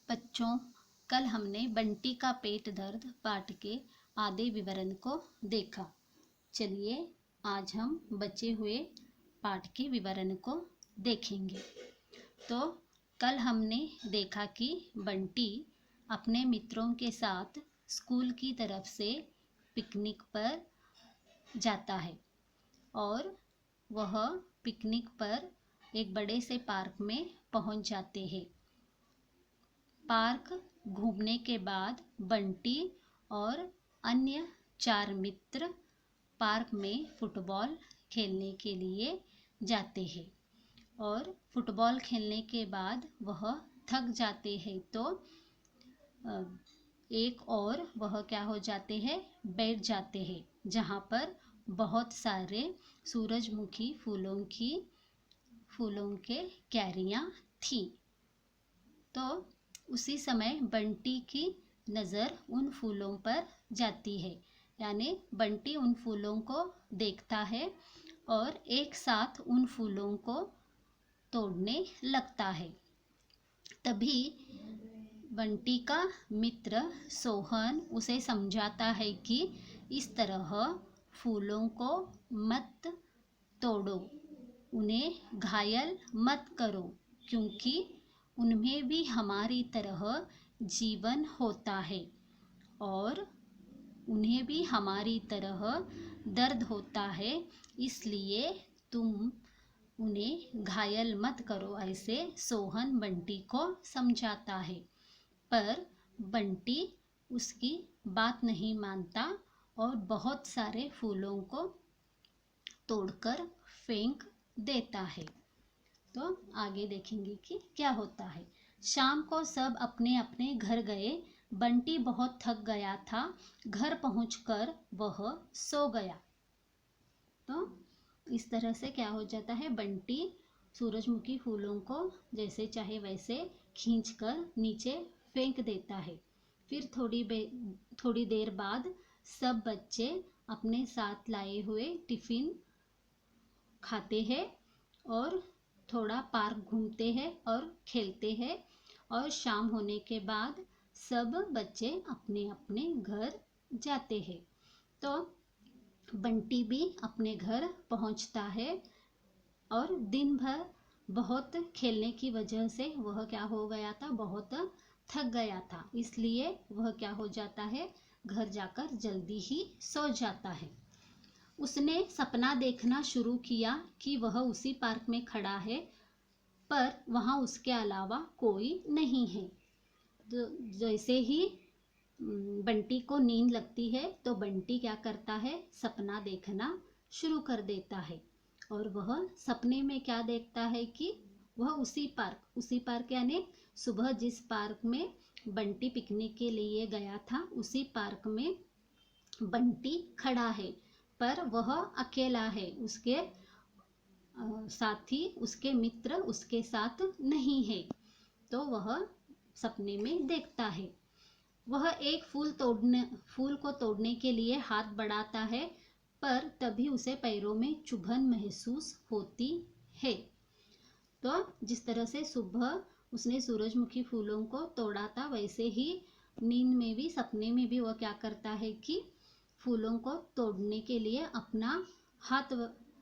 बच्चों, कल हमने बंटी का पेट दर्द पाठ के आधे विवरण को देखा। चलिए आज हम बचे हुए पाठ के विवरण को देखेंगे। तो कल हमने देखा कि बंटी अपने मित्रों के साथ स्कूल की तरफ से पिकनिक पर जाता है और वह पिकनिक पर एक बड़े से पार्क में पहुंच जाते हैं। पार्क घूमने के बाद बंटी और अन्य 4 मित्र पार्क में फुटबॉल खेलने के लिए जाते हैं और फुटबॉल खेलने के बाद वह थक जाते हैं तो एक और वह क्या हो जाते हैं, बैठ जाते हैं जहाँ पर बहुत सारे सूरजमुखी फूलों के क्यारियाँ थी। तो उसी समय बंटी की नज़र उन फूलों पर जाती है, यानी बंटी उन फूलों को देखता है और एक साथ उन फूलों को तोड़ने लगता है। तभी बंटी का मित्र सोहन उसे समझाता है कि इस तरह फूलों को मत तोड़ो, उन्हें घायल मत करो, क्योंकि उनमें भी हमारी तरह जीवन होता है और उन्हें भी हमारी तरह दर्द होता है, इसलिए तुम उन्हें घायल मत करो। ऐसे सोहन बंटी को समझाता है, पर बंटी उसकी बात नहीं मानता और बहुत सारे फूलों को तोड़कर फेंक देता है। तो आगे देखेंगे कि क्या होता है। शाम को सब अपने अपने घर गए। बंटी बहुत थक गया था। घर पहुंचकर वह सो गया। तो इस तरह से क्या हो जाता है, बंटी सूरजमुखी फूलों को जैसे चाहे वैसे खींचकर नीचे फेंक देता है। फिर थोड़ी देर बाद सब बच्चे अपने साथ लाए हुए टिफिन खाते हैं और थोड़ा पार्क घूमते हैं और खेलते हैं और शाम होने के बाद सब बच्चे अपने अपने घर जाते हैं। तो बंटी भी अपने घर पहुंचता है और दिन भर बहुत खेलने की वजह से वह क्या हो गया था, बहुत थक गया था, इसलिए वह क्या हो जाता है, घर जाकर जल्दी ही सो जाता है। उसने सपना देखना शुरू किया कि वह उसी पार्क में खड़ा है, पर वहाँ उसके अलावा कोई नहीं है। तो जैसे ही बंटी को नींद लगती है तो बंटी क्या करता है, सपना देखना शुरू कर देता है और वह सपने में क्या देखता है कि वह उसी पार्क यानी सुबह जिस पार्क में बंटी पिकनिक के लिए गया था, उसी पार्क में बंटी खड़ा है, पर वह अकेला है, उसके साथी उसके मित्र उसके साथ नहीं है। तो वह सपने में देखता है, वह एक फूल को तोड़ने के लिए हाथ बढ़ाता है, पर तभी उसे पैरों में चुभन महसूस होती है। तो जिस तरह से सुबह उसने सूरजमुखी फूलों को तोड़ा था, वैसे ही नींद में भी, सपने में भी वह क्या करता है कि फूलों को तोड़ने के लिए अपना हाथ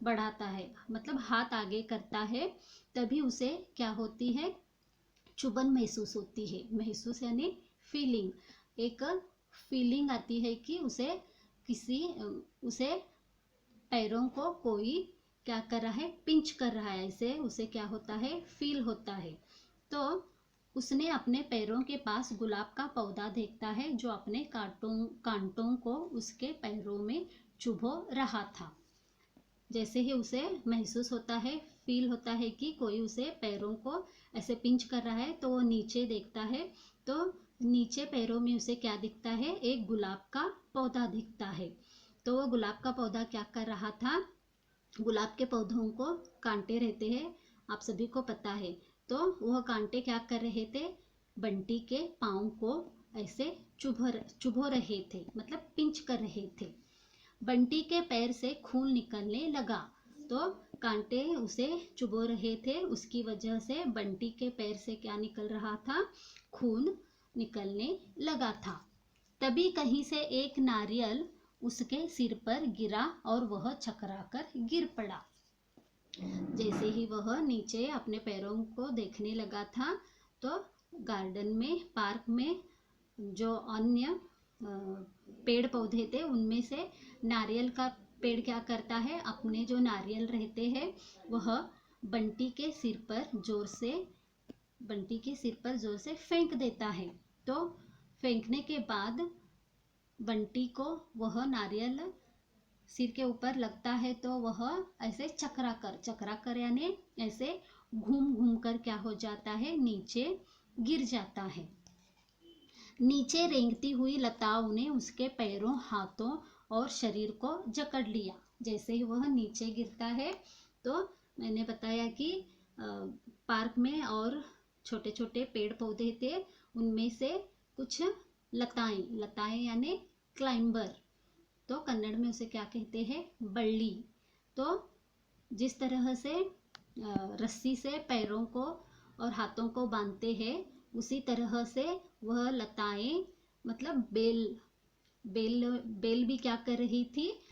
बढ़ाता है, मतलब हाथ आगे करता है, तभी उसे क्या होती है, चुभन महसूस होती है। महसूस यानी फीलिंग, एक फीलिंग आती है कि उसे पैरों को कोई क्या कर रहा है, पिंच कर रहा है, ऐसे उसे क्या होता है, फील होता है। तो उसने अपने पैरों के पास गुलाब का पौधा देखता है जो अपने कांटों को उसके पैरों में चुभो रहा था। जैसे ही उसे महसूस होता है, फील होता है कि कोई उसे पैरों को ऐसे पिंच कर रहा है, तो वो नीचे देखता है, तो नीचे पैरों में उसे क्या दिखता है, एक गुलाब का पौधा दिखता है। तो वो गुलाब का पौधा क्या कर रहा था, गुलाब के पौधों को कांटे रहते हैं, आप सभी को पता है, तो वह कांटे क्या कर रहे थे, बंटी के पाँव को ऐसे चुभो रहे थे, मतलब पिंच कर रहे थे। बंटी के पैर से खून निकलने लगा। तो कांटे उसे चुभो रहे थे, उसकी वजह से बंटी के पैर से क्या निकल रहा था, खून निकलने लगा था। तभी कहीं से एक नारियल उसके सिर पर गिरा और वह चकराकर गिर पड़ा। जैसे ही वह नीचे अपने पैरों को देखने लगा था तो गार्डन में, पार्क में जो अन्य पेड़ पौधे थे उनमें से नारियल का पेड़ क्या करता है, अपने जो नारियल रहते हैं वह बंटी के सिर पर जोर से फेंक देता है। तो फेंकने के बाद बंटी को वह नारियल सिर के ऊपर लगता है तो वह ऐसे चकरा कर यानी ऐसे घूम घूम कर क्या हो जाता है, नीचे गिर जाता है। नीचे रेंगती हुई लताओं ने उसके पैरों, हाथों और शरीर को जकड़ लिया। जैसे ही वह नीचे गिरता है तो मैंने बताया कि पार्क में और छोटे छोटे पेड़ पौधे थे, उनमें से कुछ लताएं यानी क्लाइंबर, तो कन्नड़ में उसे क्या कहते हैं, बल्ली। तो जिस तरह से रस्सी से पैरों को और हाथों को बांधते हैं, उसी तरह से वह लताएं मतलब बेल भी क्या कर रही थी,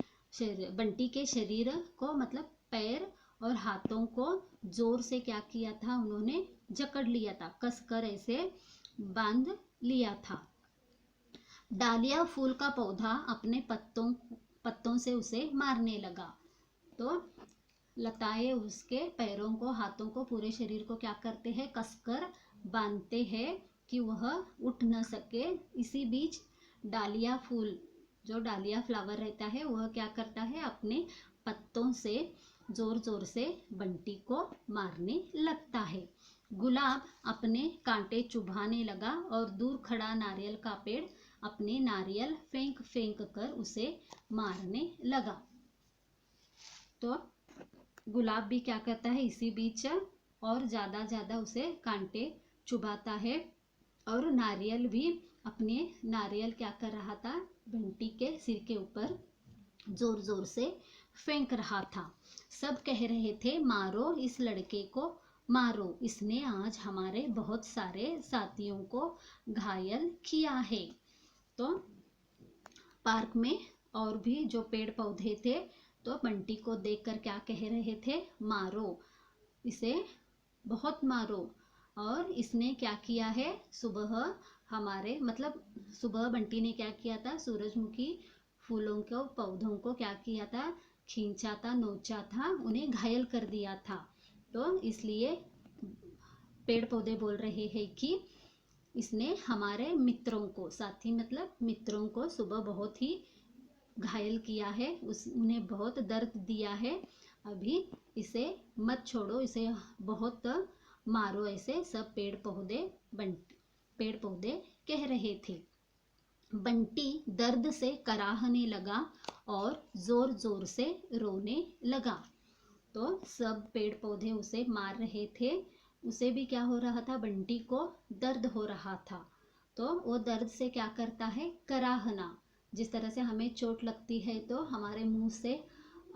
बंटी के शरीर को मतलब पैर और हाथों को जोर से क्या किया था, उन्होंने जकड़ लिया था, कसकर ऐसे बांध लिया था। डालिया फूल का पौधा अपने पत्तों से उसे मारने लगा। तो लताएं उसके पैरों को, हाथों को, पूरे शरीर को क्या करते हैं, कसकर बांधते हैं कि वह उठ न सके। इसी बीच डालिया फूल, जो डालिया फ्लावर रहता है, वह क्या करता है, अपने पत्तों से जोर जोर से बंटी को मारने लगता है। गुलाब अपने कांटे चुभाने लगा और दूर खड़ा नारियल का पेड़ अपने नारियल फेंक फेंक कर उसे मारने लगा। तो गुलाब भी क्या करता है, इसी बीच और ज्यादा उसे कांटे चुभाता है और नारियल भी अपने नारियल क्या कर रहा था, बंटी के सिर के ऊपर जोर जोर से फेंक रहा था। सब कह रहे थे, मारो इस लड़के को, मारो, इसने आज हमारे बहुत सारे साथियों को घायल किया है। तो पार्क में और भी जो पेड़ पौधे थे तो बंटी को देखकर क्या कह रहे थे, मारो इसे, बहुत मारो। और इसने क्या किया है, सुबह बंटी ने क्या किया था, सूरजमुखी फूलों को, पौधों को क्या किया था, खींचा था, नोचा था, उन्हें घायल कर दिया था। तो इसलिए पेड़ पौधे बोल रहे हैं कि इसने हमारे मित्रों को, साथी मतलब मित्रों को सुबह बहुत ही घायल किया है, उन्हें बहुत दर्द दिया है, अभी इसे मत छोड़ो, इसे बहुत मारो, ऐसे सब पेड़ पौधे कह रहे थे। बंटी दर्द से कराहने लगा और जोर जोर से रोने लगा। तो सब पेड़ पौधे उसे मार रहे थे, उसे भी क्या हो रहा था, बंटी को दर्द हो रहा था। तो वो दर्द से क्या करता है, कराहना, जिस तरह से हमें चोट लगती है तो हमारे मुंह से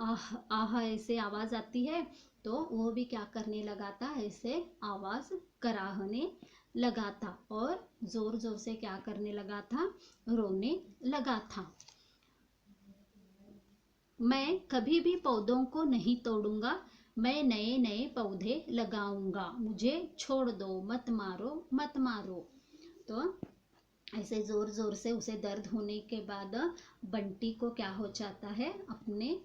आह आह ऐसे आवाज आती है, तो वो भी क्या करने लगा था, ऐसे आवाज कराहने लगा था और जोर जोर से क्या करने लगा था, रोने लगा था। मैं कभी भी पौधों को नहीं तोड़ूंगा, मैं नए नए पौधे लगाऊंगा, मुझे छोड़ दो, मत मारो। तो ऐसे जोर जोर से उसे दर्द होने के बाद बंटी को क्या हो जाता है, अपने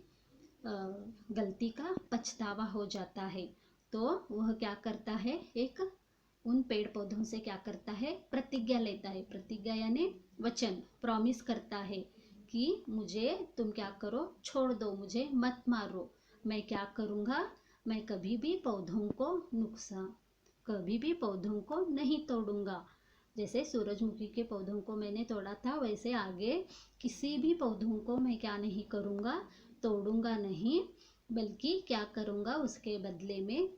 गलती का पछतावा हो जाता है। तो वह क्या करता है, एक उन पेड़ पौधों से क्या करता है, प्रतिज्ञा लेता है। प्रतिज्ञा यानी वचन, प्रॉमिस करता है कि मुझे तुम क्या करो, छोड़ दो, मुझे मत मारो, मैं क्या करूँगा, मैं कभी भी पौधों को नहीं तोड़ूंगा। जैसे सूरजमुखी के पौधों को मैंने तोड़ा था, वैसे आगे किसी भी पौधों को मैं क्या नहीं करूँगा, तोड़ूंगा नहीं, बल्कि क्या करूँगा, उसके बदले में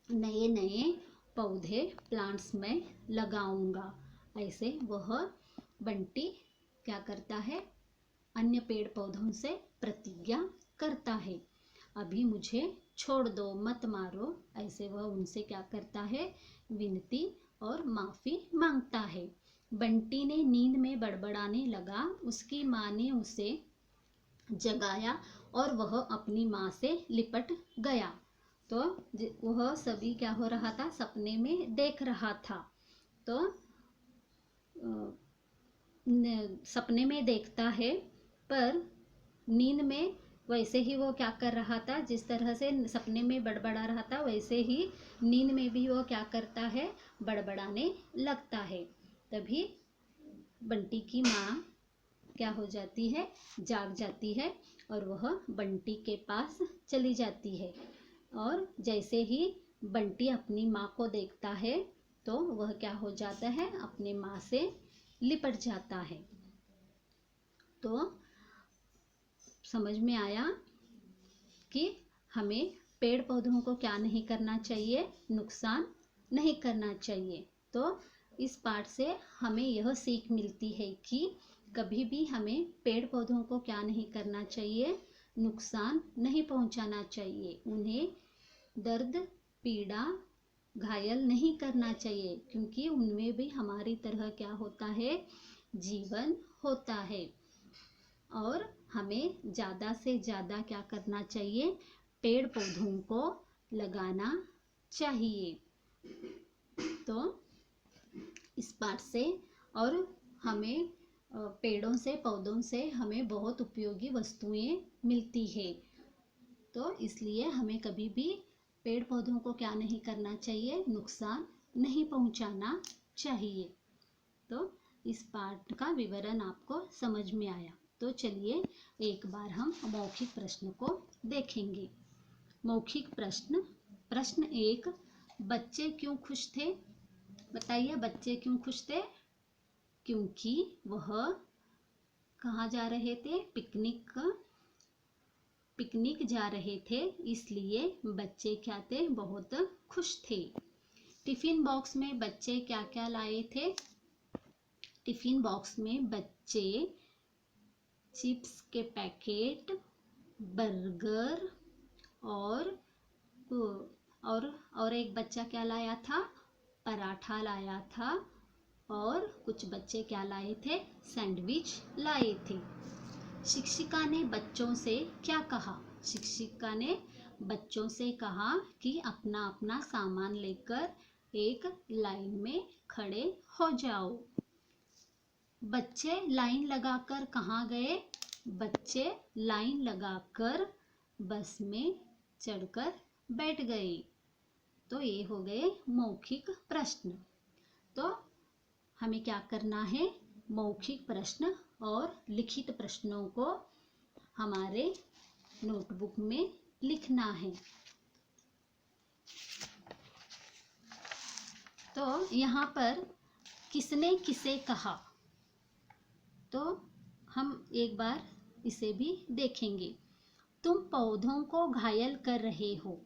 नए नए पौधे, प्लांट्स में लगाऊंगा। ऐसे वह बंटी क्या करता है, अन्य पेड़ पौधों से प्रतिज्ञा करता है। अभी मुझे छोड़ दो, मत मारो, ऐसे वह उनसे क्या करता है, विनती और माफ़ी मांगता है। बंटी ने नींद में बड़बड़ाने लगा। उसकी माँ ने उसे जगाया और वह अपनी माँ से लिपट गया। तो वह सभी क्या हो रहा था, सपने में देख रहा था। तो सपने में देखता है, पर नींद में वैसे ही वो क्या कर रहा था, जिस तरह से सपने में बड़बड़ा रहा था वैसे ही नींद में भी वो क्या करता है, बड़बड़ाने लगता है। तभी बंटी की माँ क्या हो जाती है, जाग जाती है और वह बंटी के पास चली जाती है। और जैसे ही बंटी अपनी माँ को देखता है तो वह क्या हो जाता है, अपनी माँ से लिपट जाता है। तो समझ में आया कि हमें पेड़ पौधों को क्या नहीं करना चाहिए, नुकसान नहीं करना चाहिए। तो इस पाठ से हमें यह सीख मिलती है कि कभी भी हमें पेड़ पौधों को क्या नहीं करना चाहिए, नुकसान नहीं पहुंचाना चाहिए, उन्हें दर्द, पीड़ा, घायल नहीं करना चाहिए, क्योंकि उनमें भी हमारी तरह क्या होता है, जीवन होता है। और हमें ज़्यादा से ज़्यादा क्या करना चाहिए, पेड़ पौधों को लगाना चाहिए। तो इस पाठ से और हमें पेड़ों से, पौधों से हमें बहुत उपयोगी वस्तुएं मिलती है। तो इसलिए हमें कभी भी पेड़ पौधों को क्या नहीं करना चाहिए, नुकसान नहीं पहुंचाना चाहिए। तो इस पाठ का विवरण आपको समझ में आया। तो चलिए एक बार हम मौखिक प्रश्न को देखेंगे। मौखिक प्रश्न। प्रश्न 1, बच्चे क्यों खुश थे? बताइए, बच्चे क्यों खुश थे? क्योंकि वह कहाँ जा रहे थे, पिकनिक जा रहे थे, इसलिए बच्चे क्या थे, बहुत खुश थे। टिफिन बॉक्स में बच्चे क्या क्या लाए थे? टिफिन बॉक्स में बच्चे चिप्स के पैकेट, बर्गर और एक बच्चा क्या लाया था, पराठा लाया था। और कुछ बच्चे क्या लाए थे, सैंडविच लाए थे। शिक्षिका ने बच्चों से क्या कहा? शिक्षिका ने बच्चों से कहा कि अपना अपना सामान लेकर एक लाइन में खड़े हो जाओ। बच्चे लाइन लगाकर कहाँ गए? बच्चे लाइन लगाकर बस में चढ़कर बैठ गए। तो ये हो गए मौखिक प्रश्न। तो हमें क्या करना है, मौखिक प्रश्न और लिखित प्रश्नों को हमारे नोटबुक में लिखना है। तो यहाँ पर किसने किसे कहा, तो हम एक बार इसे भी देखेंगे। तुम पौधों को घायल कर रहे हो।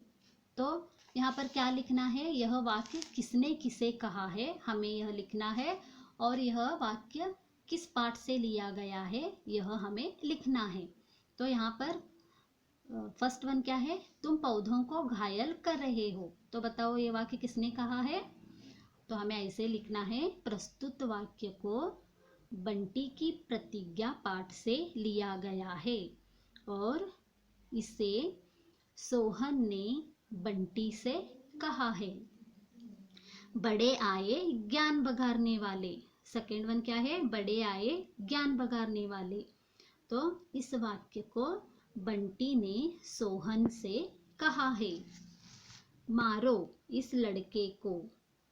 तो यहाँ पर क्या लिखना है, यह वाक्य किसने किसे कहा है, हमें यह लिखना है। और यह वाक्य किस पाठ से लिया गया है, यह हमें लिखना है। तो यहाँ पर फर्स्ट वन क्या है, तुम पौधों को घायल कर रहे हो। तो बताओ ये वाक्य किसने कहा है? तो हमें ऐसे लिखना है, प्रस्तुत वाक्य को बंटी की प्रतिज्ञा पाठ से लिया गया है और इसे सोहन ने बंटी से कहा है। बड़े आए ज्ञान बघारने वाले। सेकेंड वन क्या है, बड़े आए ज्ञान बघारने वाले। तो इस वाक्य को बंटी ने सोहन से कहा है। मारो इस लड़के को।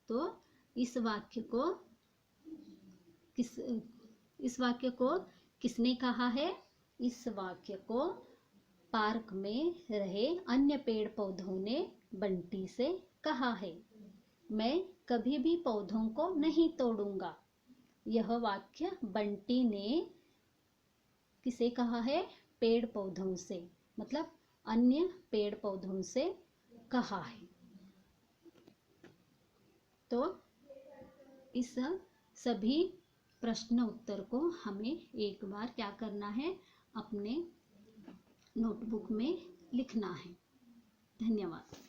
तो इस वाक्य को किसने कहा है? इस वाक्य को पार्क में रहे अन्य पेड़ पौधों ने बंटी से कहा है। मैं कभी भी पौधों को नहीं तोड़ूंगा। यह वाक्य बंटी ने किसे कहा है? पेड़ पौधों से, मतलब अन्य पेड़ पौधों से कहा है। तो इस सभी प्रश्न उत्तर को हमें एक बार क्या करना है, अपने नोटबुक में लिखना है। धन्यवाद।